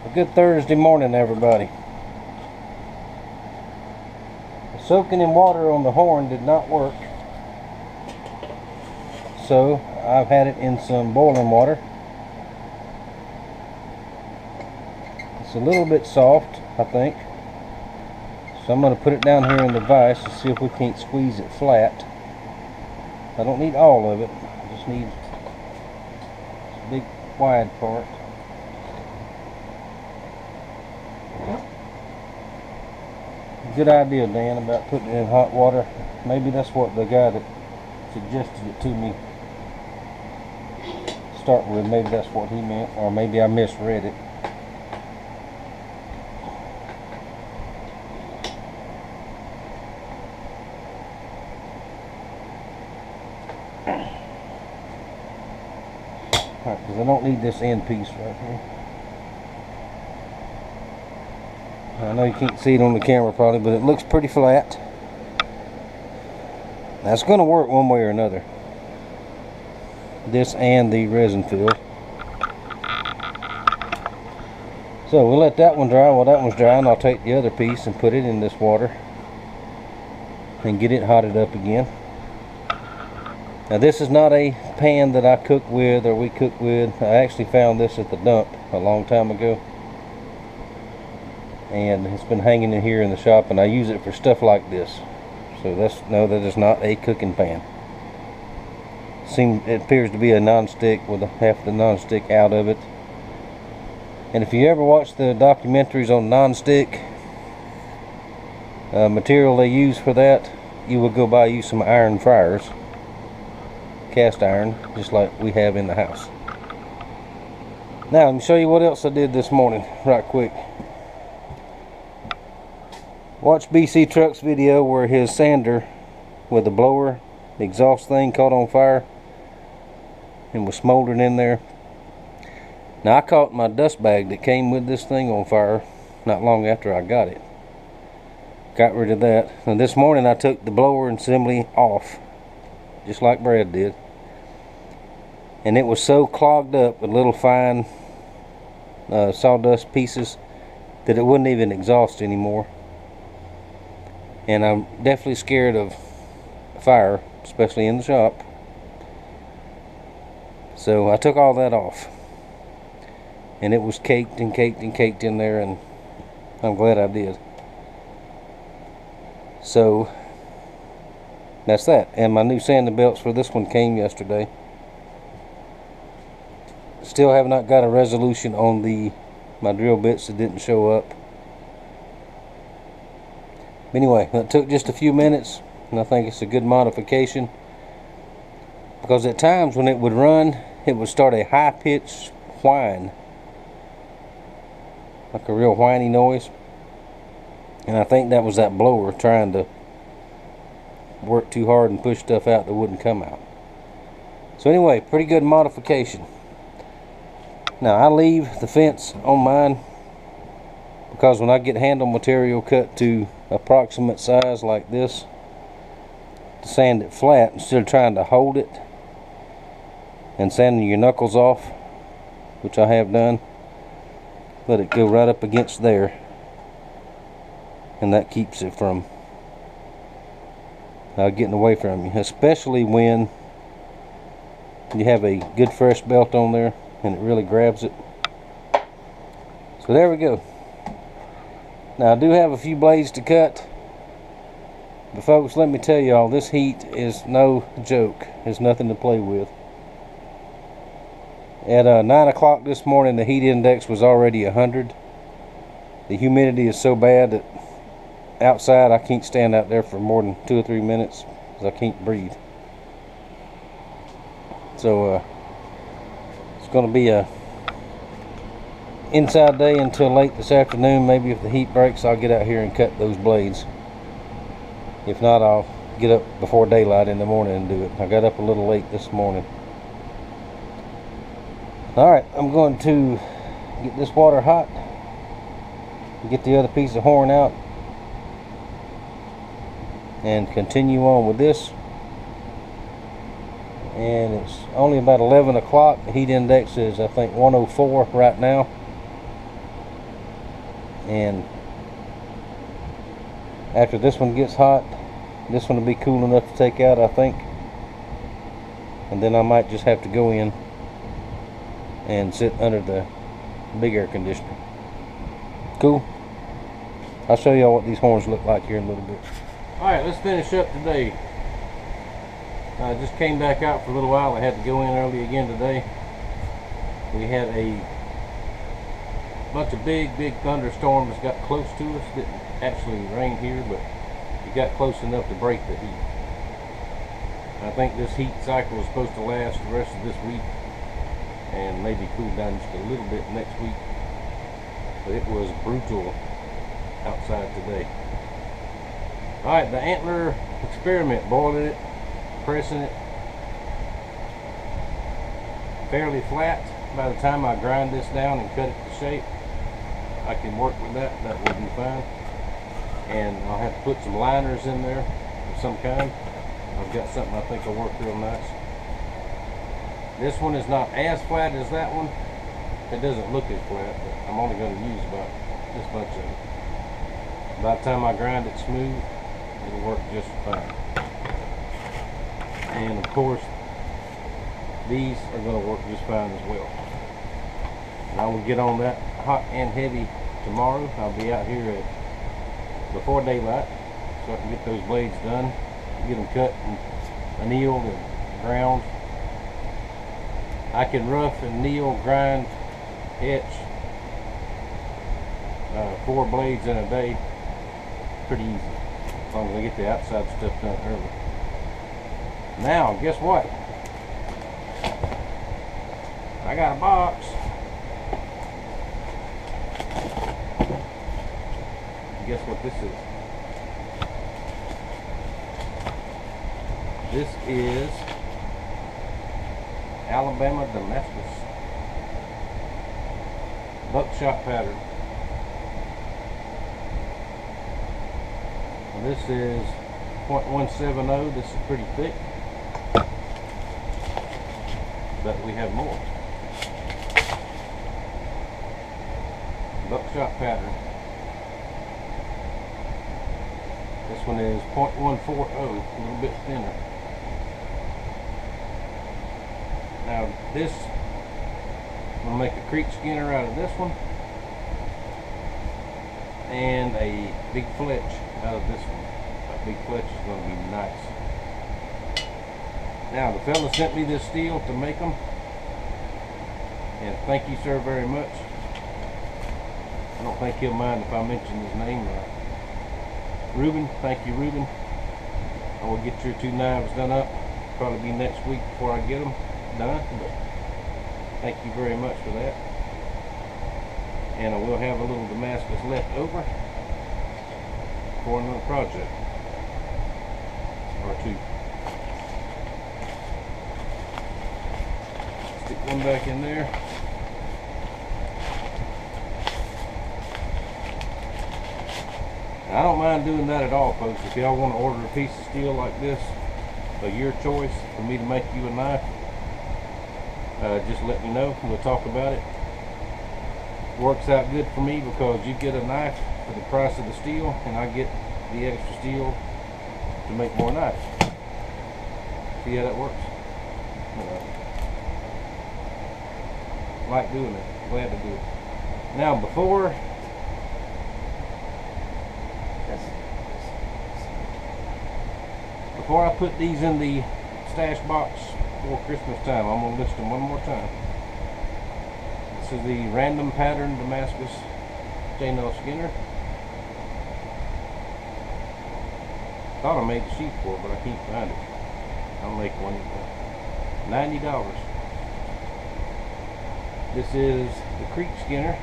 A good Thursday morning, everybody. Soaking in water on the horn did not work, so I've had it in some boiling water. It's a little bit soft, I think, so I'm going to put it down here in the vise to see if we can't squeeze it flat. I don't need all of it, I just need this big wide part. Good idea, Dan, about putting it in hot water. Maybe that's what the guy that suggested it to me start with, maybe that's what he meant, or maybe I misread it. Alright, because I don't need this end piece right here. I know you can't see it on the camera probably, but it looks pretty flat. That's going to work one way or another. This and the resin fill. So we'll let that one dry while that one's dry, and I'll take the other piece and put it in this water and get it hotted up again. Now this is not a pan that I cook with or we cook with. I actually found this at the dump a long time ago, and it's been hanging in here in the shop, and I use it for stuff like this. So that is not a cooking pan. It appears to be a non-stick with half the non-stick out of it. And if you ever watch the documentaries on non-stick material they use for that, you will go buy you some iron fryers, cast iron, just like we have in the house. Now let me show you what else I did this morning right quick. Watch BC Truck's video where his sander with the blower, the exhaust thing, caught on fire and was smoldering in there. Now I caught my dust bag that came with this thing on fire not long after I got it. Got rid of that. And this morning I took the blower assembly off, just like Brad did. And it was so clogged up with little fine sawdust pieces that it wouldn't even exhaust anymore. And I'm definitely scared of fire, especially in the shop. So I took all that off. And it was caked and caked and caked in there, and I'm glad I did. So that's that. And my new sanding belts for this one came yesterday. Still have not got a resolution on my drill bits that didn't show up. Anyway, it took just a few minutes, and I think it's a good modification, because at times when it would run, it would start a high-pitched whine, like a real whiny noise, and I think that was that blower trying to work too hard and push stuff out that wouldn't come out. So anyway, pretty good modification. Now I leave the fence on mine because when I get handle material cut to approximate size like this, to sand it flat instead of trying to hold it and sanding your knuckles off, which I have done, let it go right up against there, and that keeps it from getting away from you, especially when you have a good fresh belt on there and it really grabs it. So there we go. Now I do have a few blades to cut, but folks, let me tell y'all, this heat is no joke. It's nothing to play with. At 9 o'clock this morning, the heat index was already 100. The humidity is so bad that outside I can't stand out there for more than 2 or 3 minutes because I can't breathe. So it's going to be a inside day until late this afternoon. Maybe if the heat breaks, I'll get out here and cut those blades. If not, I'll get up before daylight in the morning and do it. I got up a little late this morning. Alright, I'm going to get this water hot, get the other piece of horn out, and continue on with this. And it's only about 11 o'clock. The heat index is, I think, 104 right now. And after this one gets hot, this one will be cool enough to take out, I think. And then I might just have to go in and sit under the big air conditioner. Cool. I'll show y'all what these horns look like here in a little bit. Alright, let's finish up today. I just came back out for a little while. I had to go in early again today. We had a bunch of big thunderstorms got close to us. Didn't actually rain here, but it got close enough to break the heat. I think this heat cycle is supposed to last the rest of this week and maybe cool down just a little bit next week. But it was brutal outside today. Alright, the antler experiment, boiling it, pressing it fairly flat. By the time I grind this down and cut it to shape, I can work with that. That will be fine. And I'll have to put some liners in there of some kind. I've got something I think will work real nice. This one is not as flat as that one. It doesn't look as flat, but I'm only going to use about this much of it. By the time I grind it smooth, it'll work just fine. And of course, these are going to work just fine as well. And I will get on that hot and heavy tomorrow. I'll be out here before daylight so I can get those blades done, get them cut and annealed and ground. I can rough and anneal, grind, etch 4 blades in a day pretty easy, as long as I get the outside stuff done early. Now, guess what? I got a box. Guess what this is? This is Alabama Damascus buckshot pattern. And this is .170. This is pretty thick, but we have more. Buckshot pattern. This one is .140, a little bit thinner. Now this, I'm going to make a creek skinner out of this one, and a big fletch out of this one. That big fletch is going to be nice. Now the fella sent me this steel to make them, and thank you sir very much. I don't think he'll mind if I mention his name. Ruben, thank you Ruben. I will get your 2 knives done up. Probably be next week before I get them done, but thank you very much for that. And I will have a little Damascus left over for another project or 2. Stick one back in there. I don't mind doing that at all, folks. If y'all want to order a piece of steel like this, your choice, for me to make you a knife, just let me know. We'll talk about it. Works out good for me because you get a knife for the price of the steel, and I get the extra steel to make more knives. See how that works? Like doing it. Glad to do it. Now before I put these in the stash box for Christmas time, I'm going to list them one more time. This is the random pattern Damascus chainmail skinner. Thought I made the sheath for it, but I can't find it. I'll make one. $90. This is the creek skinner.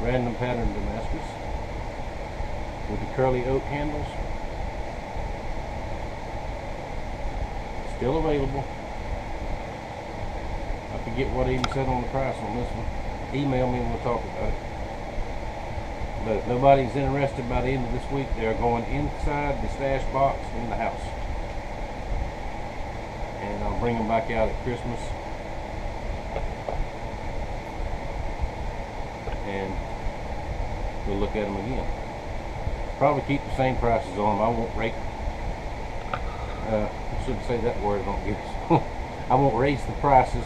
Random pattern Damascus with the curly oak handles. Still available. I forget what I even said on the price on this one. Email me and we'll talk about it. But if nobody's interested by the end of this week, they're going inside the stash box in the house. And I'll bring them back out at Christmas and we'll look at them again. Probably keep the same prices on them. I won't rate. I shouldn't say that word. I don't get it. I won't raise the prices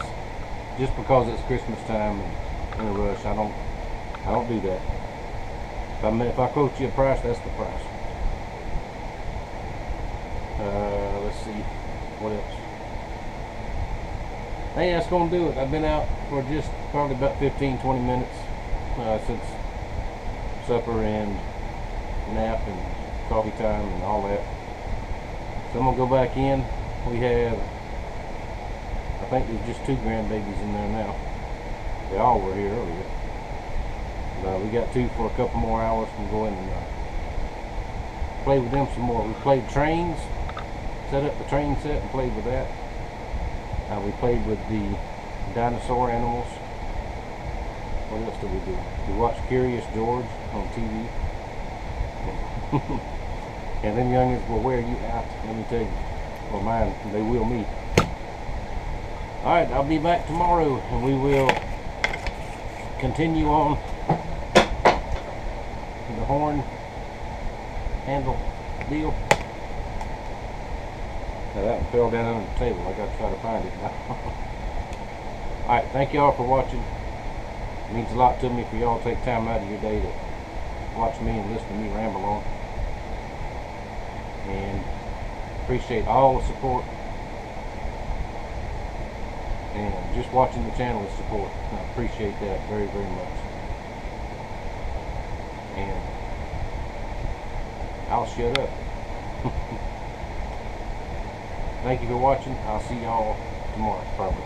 just because it's Christmas time and in a rush. I don't do that. If I quote you a price, that's the price. Let's see what else. Hey, that's gonna do it. I've been out for just probably about 15-20 minutes since supper and nap and coffee time and all that. So I'm gonna go back in. We have, I think there's just 2 grandbabies in there now. They all were here earlier. We got 2 for a couple more hours. We'll go in and play with them some more. We played trains, set up the train set and played with that. We played with the dinosaur animals. What else did we do? We watched Curious George on TV. And them youngins will wear you out, let me tell you. Well, mine, they will me. Alright, I'll be back tomorrow and we will continue on the horn handle deal. Now that one fell down under the table. I gotta try to find it now. Alright, thank y'all for watching. It means a lot to me for y'all to take time out of your day to watch me and listen to me ramble on. And appreciate all the support. And just watching the channel is support. I appreciate that very, very much. And I'll shut up. Thank you for watching. I'll see y'all tomorrow, probably.